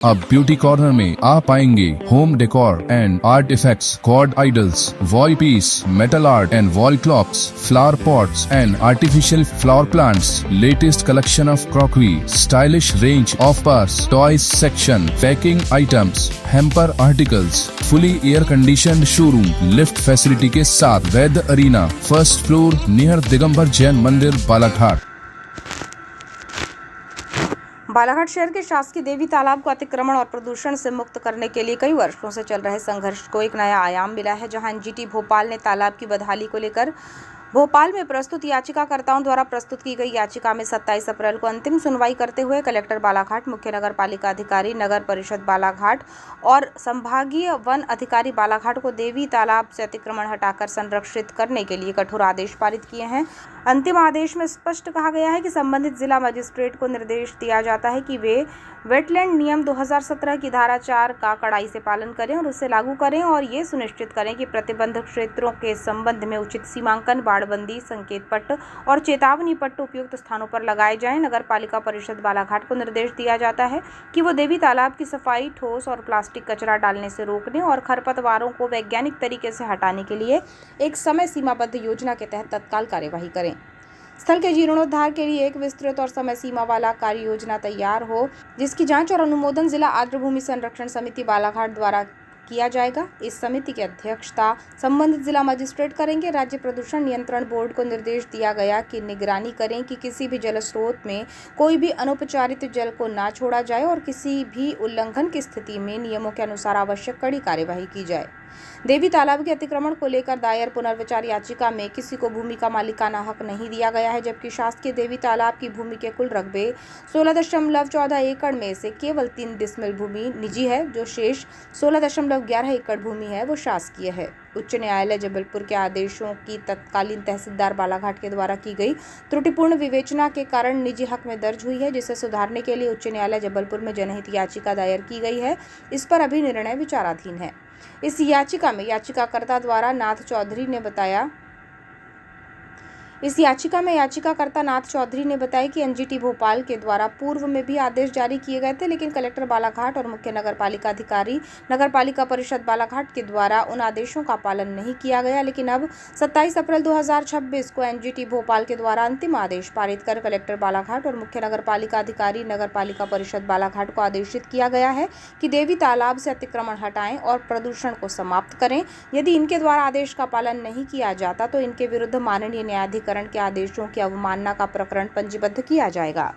अब beauty corner में आप पाएंगे home decor and art effects, god idols, wall piece, metal art and wall clocks, flower pots and artificial flower plants, latest collection of crockery, stylish range of purse, toys section, packing items, hamper articles, fully air conditioned showroom, lift facility के साथ Vaid arena, first floor near Digambar Jain मंदिर, बालाघाट। बालाघाट शहर के शासकीय देवी तालाब को अतिक्रमण और प्रदूषण से मुक्त करने के लिए कई वर्षों से चल रहे संघर्ष को एक नया आयाम मिला है, जहां एनजीटी भोपाल ने तालाब की बदहाली को लेकर भोपाल में प्रस्तुत याचिकाकर्ताओं द्वारा प्रस्तुत की गई याचिका में 27 अप्रैल को अंतिम सुनवाई करते हुए कलेक्टर बालाघाट, मुख्य नगर पालिका अधिकारी, नगर परिषद बालाघाट और संभागीय वन अधिकारी बालाघाट को देवी तालाब से अतिक्रमण हटाकर संरक्षित करने के लिए कठोर आदेश पारित किए हैं। अंतिम आदेश में स्पष्ट कहा गया है कि संबंधित जिला मजिस्ट्रेट को निर्देश दिया जाता है कि वे वेटलैंड नियम 2017 की धारा 4 का कड़ाई से पालन करें और उसे लागू करें और ये सुनिश्चित करें कि प्रतिबंधित क्षेत्रों के संबंध में उचित सीमांकन, बाड़बंदी, संकेत पट्ट और चेतावनी पट्ट उपयुक्त स्थानों पर लगाए जाएं। नगर पालिका परिषद बालाघाट को निर्देश दिया जाता है कि वो देवी तालाब की सफाई, ठोस और प्लास्टिक कचरा डालने से रोकने और खरपतवारों को वैज्ञानिक तरीके से हटाने के लिए एक समय सीमाबद्ध योजना के तहत तत्काल कार्यवाही करें। स्थल के जीर्णोद्धार के लिए एक विस्तृत और समय सीमा वाला कार्य योजना तैयार हो, जिसकी जांच और अनुमोदन जिला आर्द्रभूमि संरक्षण समिति बालाघाट द्वारा किया जाएगा। इस समिति की अध्यक्षता संबंधित जिला मजिस्ट्रेट करेंगे। राज्य प्रदूषण नियंत्रण बोर्ड को निर्देश दिया गया कि निगरानी करें कि किसी भी जल स्रोत में कोई भी अनुपचारित जल को ना छोड़ा जाए और किसी भी उल्लंघन की स्थिति में नियमों के अनुसार आवश्यक कड़ी कार्यवाही की जाए। देवी तालाब के अतिक्रमण को लेकर दायर पुनर्विचार याचिका में किसी को भूमि का मालिकाना हक नहीं दिया गया है, जबकि शासकीय देवी तालाब की भूमि के कुल रकबे 16.14 एकड़ में से केवल 3 डिसमिल भूमि निजी है, जो शेष 16.11 एकड़ भूमि है वो शासकीय है। उच्च न्यायालय जबलपुर के आदेशों की तत्कालीन तहसीलदार बालाघाट के द्वारा की गई त्रुटिपूर्ण विवेचना के कारण निजी हक में दर्ज हुई है, जिसे सुधारने के लिए उच्च न्यायालय जबलपुर में जनहित याचिका दायर की गई है। इस पर अभी निर्णय विचाराधीन है। इस याचिका में याचिकाकर्ता द्वारा नाथ चौधरी ने बताया कि एनजीटी भोपाल के द्वारा पूर्व में भी आदेश जारी किए गए थे, लेकिन कलेक्टर बालाघाट और मुख्य नगर पालिका अधिकारी, नगर पालिका परिषद बालाघाट के द्वारा उन आदेशों का पालन नहीं किया गया। लेकिन अब 27 अप्रैल 2026 को एनजीटी भोपाल के द्वारा अंतिम आदेश पारित कर कलेक्टर बालाघाट और मुख्य नगर पालिका अधिकारी, नगर पालिका परिषद बालाघाट को आदेशित किया गया है कि देवी तालाब से अतिक्रमण हटाएं और प्रदूषण को समाप्त करें। यदि इनके द्वारा आदेश का पालन नहीं किया जाता तो इनके विरुद्ध माननीय न्यायाधिकरण के आदेशों की अवमानना का प्रकरण पंजीबद्ध किया जाएगा।